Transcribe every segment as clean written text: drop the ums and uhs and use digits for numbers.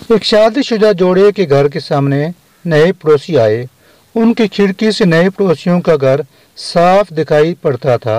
एक शादीशुदा जोड़े के घर के सामने नए पड़ोसी आए। उनकी खिड़की से नए पड़ोसियों का घर साफ दिखाई पड़ता था।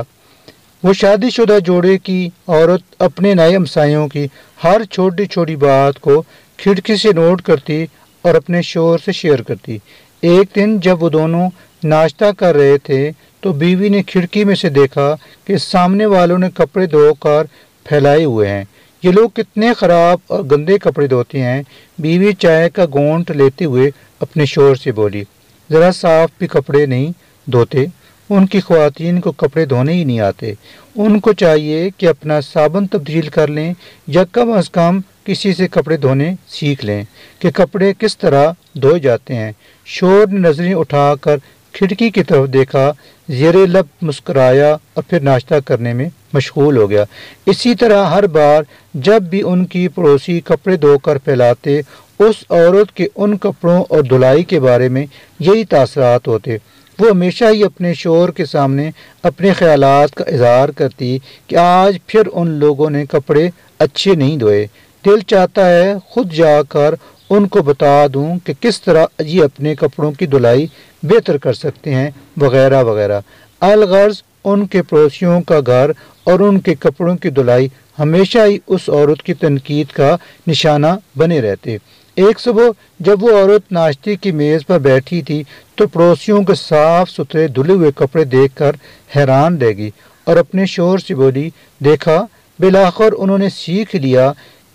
वो शादीशुदा जोड़े की औरत अपने नए हमसायों की हर छोटी छोटी बात को खिड़की से नोट करती और अपने शोहर से शेयर करती। एक दिन जब वो दोनों नाश्ता कर रहे थे तो बीवी ने खिड़की में से देखा कि सामने वालों ने कपड़े धोकर फैलाए हुए हैं। ये लोग कितने खराब और गंदे कपड़े धोते हैं। बीवी चाय का घूंट लेते हुए अपने शोहर से बोली, ज़रा साफ भी कपड़े नहीं धोते। उनकी ख्वातीन को कपड़े धोने ही नहीं आते। उनको चाहिए कि अपना साबुन तब्दील कर लें या कम अज़ कम किसी से कपड़े धोने सीख लें कि कपड़े किस तरह धोए जाते हैं। शोहर ने नजरें उठाकर खिड़की की तरफ देखा, ज़ेरे लब मुस्कुराया और फिर नाश्ता करने में मशगूल हो गया। इसी तरह हर बार जब भी उनकी पड़ोसी कपड़े धोकर फैलाते, उस औरत के उन कपड़ों और धुलाई के बारे में यही तासरात होते। वो हमेशा ही अपने शोहर के सामने अपने ख्यालात का इजहार करती कि आज फिर उन लोगों ने कपड़े अच्छे नहीं धोए। दिल चाहता है खुद जाकर उनको बता दूं कि किस तरह ये अपने कपड़ों की धुलाई बेहतर कर सकते हैं, वगैरह वगैरह। अलगर्ज उनके पड़ोसियों का घर और उनके कपड़ों की धुलाई हमेशा ही उस औरत की तनकीद का निशाना बने रहते। एक सुबह जब वो औरत नाश्ते की मेज़ पर बैठी थी तो पड़ोसियों के साफ सुथरे धुले हुए कपड़े देखकर हैरान रह गई और अपने शोहर से बोली, देखा, बिलाखिर उन्होंने सीख लिया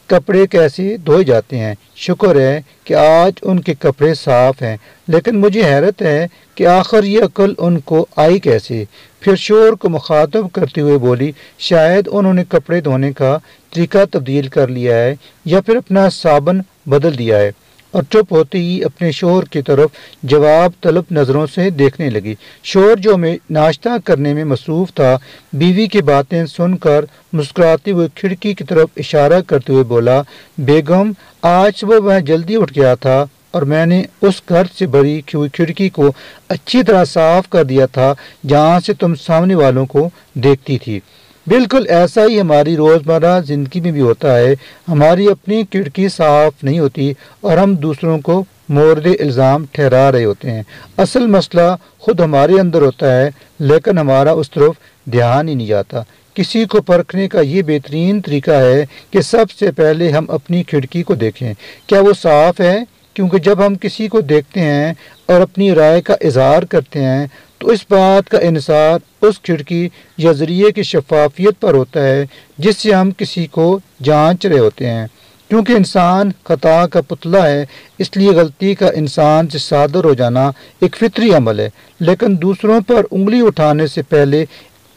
कपड़े कैसे धोए जाते हैं। शुक्र है कि आज उनके कपड़े साफ हैं, लेकिन मुझे हैरत है कि आखिर ये अक्ल उनको आई कैसे। फिर शोहर को मुखातब करते हुए बोली, शायद उन्होंने कपड़े धोने का तरीका तब्दील कर लिया है या फिर अपना साबुन बदल दिया है। और चुप होते ही अपने शोहर की तरफ जवाब तलब नज़रों से देखने लगी। शोहर जो में नाश्ता करने में मसरूफ़ था, बीवी की बातें सुनकर मुस्कुराते हुए खिड़की की तरफ इशारा करते हुए बोला, बेगम, आज सुबह वह जल्दी उठ गया था और मैंने उस घर से भरी हुई खिड़की को अच्छी तरह साफ कर दिया था जहाँ से तुम सामने वालों को देखती थी। बिल्कुल ऐसा ही हमारी रोज़मर्रा ज़िंदगी में भी होता है। हमारी अपनी खिड़की साफ नहीं होती और हम दूसरों को मोर्द इल्ज़ाम ठहरा रहे होते हैं। असल मसला खुद हमारे अंदर होता है, लेकिन हमारा उस तरफ ध्यान ही नहीं जाता। किसी को परखने का ये बेहतरीन तरीका है कि सबसे पहले हम अपनी खिड़की को देखें, क्या वो साफ़ है। क्योंकि जब हम किसी को देखते हैं और अपनी राय का इजहार करते हैं तो इस बात का इन्सार उस खिड़की या ज़रिए की शफाफियत पर होता है जिससे हम किसी को जांच रहे होते हैं। क्योंकि इंसान खता का पुतला है, इसलिए गलती का इंसान से सादर हो जाना एक फितरी अमल है। लेकिन दूसरों पर उंगली उठाने से पहले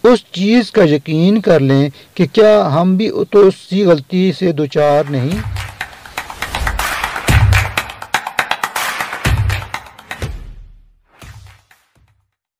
उस चीज़ का यकीन कर लें कि क्या हम भी तो उसी गलती से दुचार नहीं